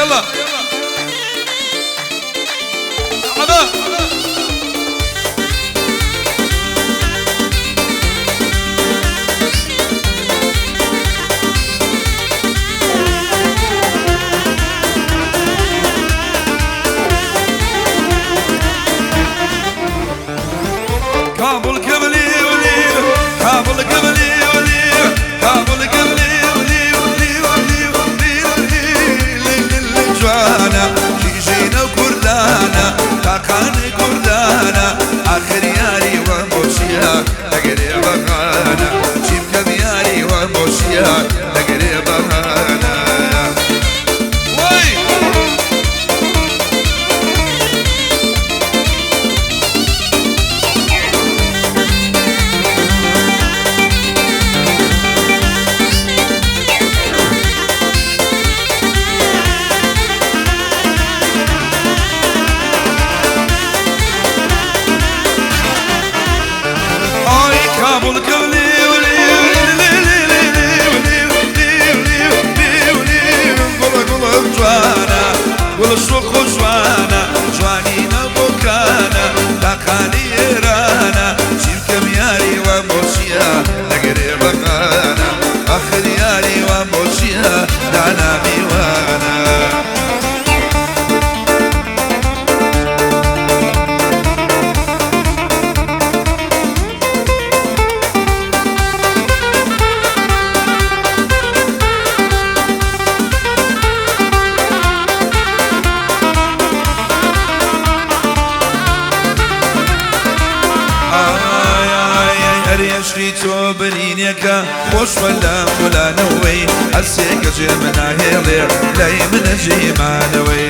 يلا عبا كابل قبلي ولي كابل قبلي ولي كابل قبلي ولي ولي ولي ولي ولي جوانا جيجينا وكردانا تاقاني كردانا آخر ياري وموشيا تقريب غانا جيب كبياري وموشيا تقريب غانا كابل قبلي ولي قول جوانا والسوق جوانا جوانينا بوكانا تاقاني رانا جيب كمياري وموشيا تقريب غانا آخر ياري وموشيا دانا ميوانا شريتو برينيكا خوش ولا نوي حسيك جيمنا هيلي لاي من جيما نوي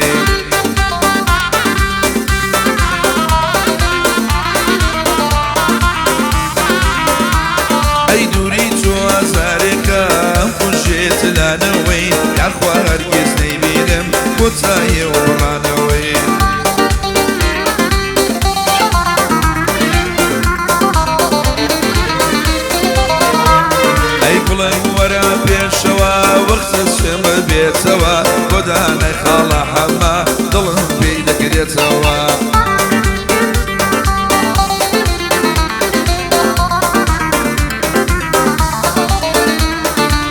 اي دوريتو ازاريكا وجيت لا نوي يا اخوة هرقز نيبينم وطاي وبرا نوي ورا بيشوا وخصصهم بيت سوا ودانا خالا حما ضلهم بيدك ريت سوا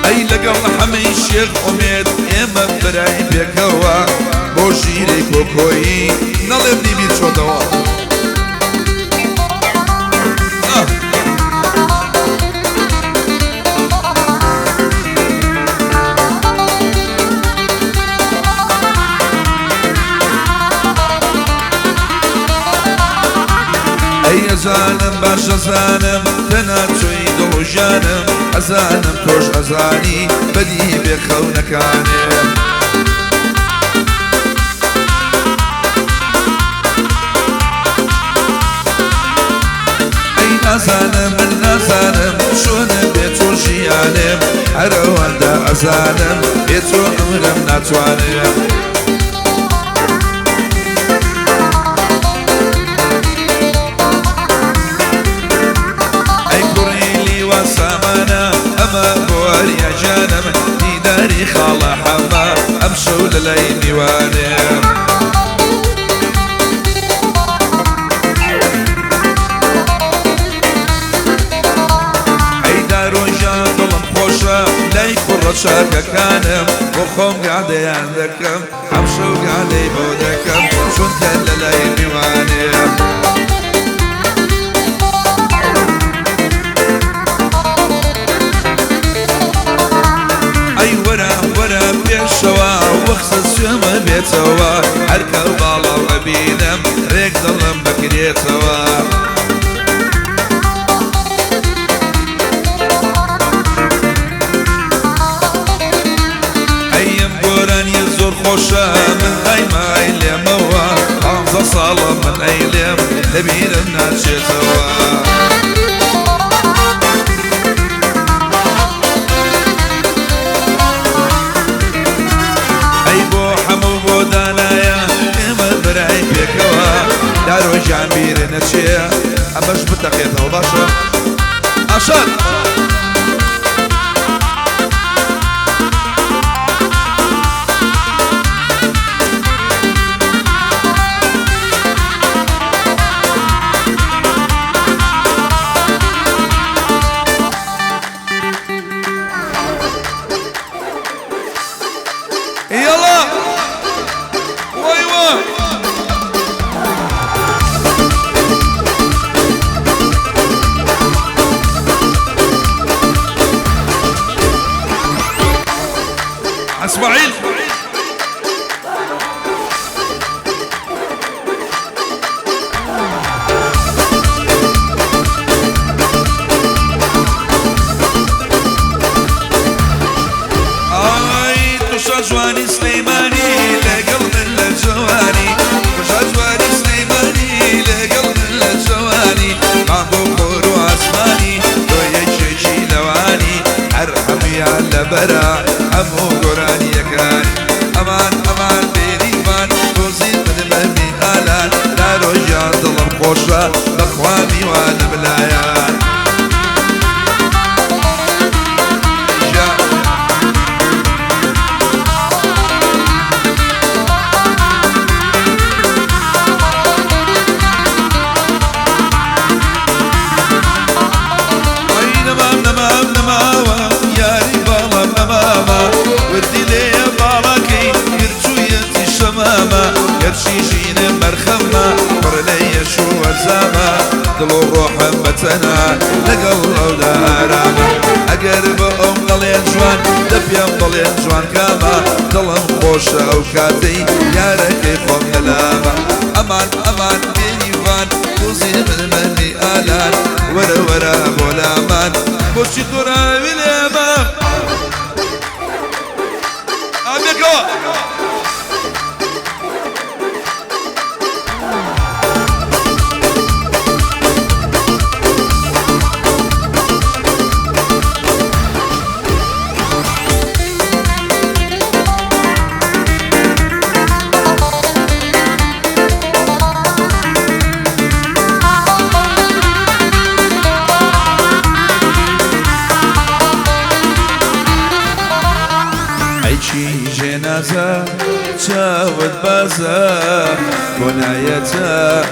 اي لقل حمي الشيخ حميد اما براي بيكوا بوشيري كوكوي نلبني بيت شو دوا اي زانم باش زانم تناتوي دلو جانم ازانم توش ازاني بدي بخونكانم اي نازانم من نازانم شون بيتو جيانم هروان دا ازانم بيتو امرم ناتوانم أما بوالي يا جانم ديداري خالا حما أمشو للاي ميوانم عيدارو جان ظلم خوشا لاي كرة شاكا كانم وخوم قاعدي عندكم أمشو قاعدي بودكم شنت للاي ميوانم ورا بيشوا وخصص يوم بيتوا حركة وبالا وبينم ريك ظلم بكريتوا ايام قران يزور خوشا من غيما ايلم موا حمزة صالة من ايلم نبيل الناس شتوا دارو جامبير نتشيا أباش بتقيتها وباشا عشان لبرا همو قراني كان امان امان بيريفان توزين من مهمي آلان لا رجع ظلم خوشا بخوامي وانا بلايان يرشيشين مرخمة قرني شو الزامة دلو روح متنا لقل ولا رامة أقرب ضلين جوان دبيم ضلين جوان كاما ظلم خوش أوكاتي يا ركي خم نلامة أمان أمان بينيفان توزي من مني آلان ورا ورا بولامان بوشي ترى باليمان أميكو جنازة تشاود بازا بنايتا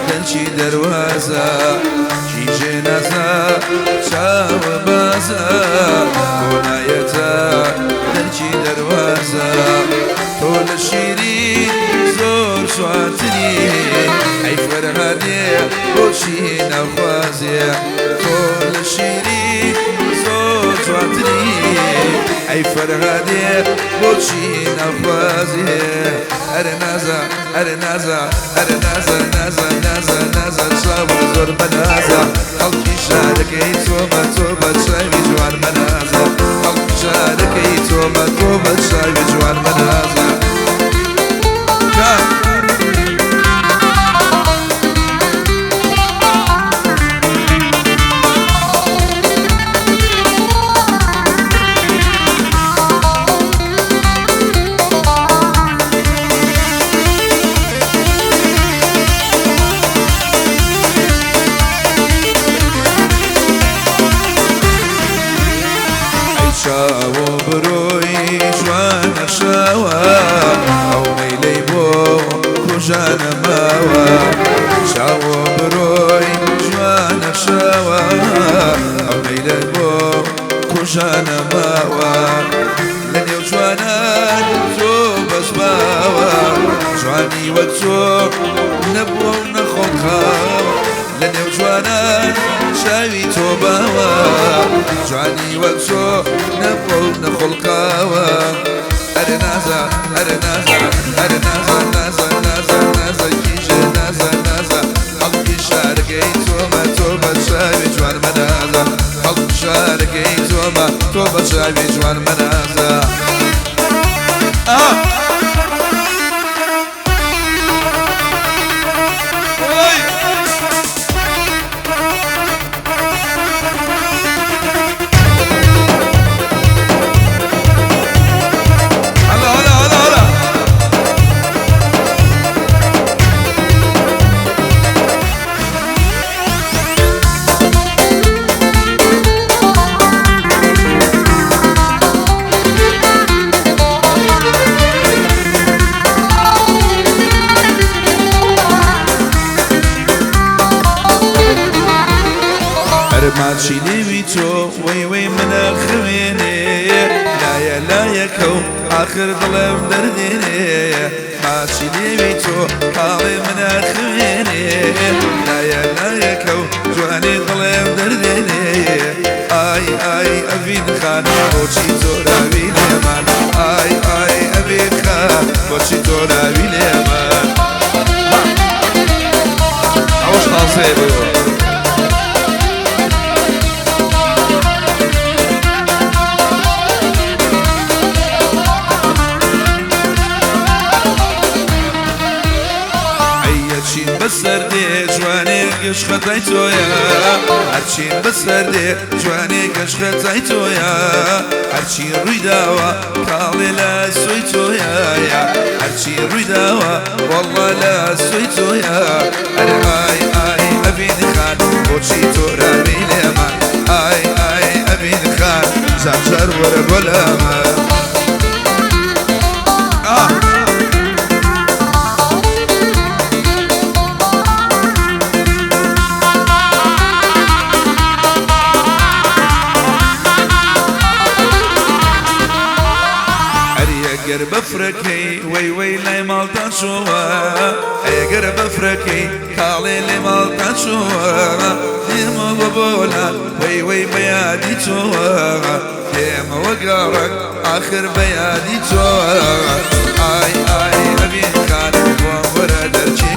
تنشي دروازة شي جنازة تشاود بازا بنايتا تنشي دروازة طول الشيرين زور شواتني أي فرهادي وشي نخوازي طول الشيرين زور شواتني أي فرهادي وشي نخوازي أرنازا أرنازا أرنازا نازا نازا نازا شاور زور بنازا خلقي شاركي توبة توبة شايفي جوار منازا خلقي شاركي توبة توبة شايفي جوار منازا شاو بروي جوان شاوا أو ميلي بو كجان ماوا شاو بروي جوان شاوا أو ميلي بو كجان ماوا لن يوجوانا تو بس ماوا جواني وقتو نبو نخوكا لن يوجوانا شاوي توباوا جواني وقتو نبو نخلقاوا أرنازا أرنازا أرنازا نازا نازا نازا كيجي نازا نازا خلقي شاركي توما توبا شاوي جوان منازا خلقي شاركي توما توبا شاوي جوان منازا ماشي ليبيتو وي وي من خويني لا لا يكو اخر ظلم درديني ماشي ليبيتو قاضي من خويني لا يكو جواني ظلم درديني اي اي افيد خان بوشي تورا بيليمان اي اي افيد خان بوشي تورا بيليمان عوش ناصيب بسردي جواني قش خطيتو يا هرچی بسردێ جوانێکەش خەتای تۆیە هەرچی ڕوویداوە کاڵێ لە سۆی تۆیە هەرچی ڕوویداوە وەڵڵا لە سۆی تۆیە ئەرە ئای ئای ئەبین خان بۆچی تۆرانی لێمە ئای ئای ئەبین خان جار وەرە بۆ لەمە ئەگەر بەفرەکەی وەی وەی لای ماڵتان چۆوە ئەگەر بەفرەکەی کاڵێ لێ ماڵتان چۆوە دێمە بە بۆلا وەی وەی بەیادی تۆوە دێمەوە گاڕک ئاخر بەیادی تۆوە ئای ئای ئەبین خان بۆ وەرە دەرچێ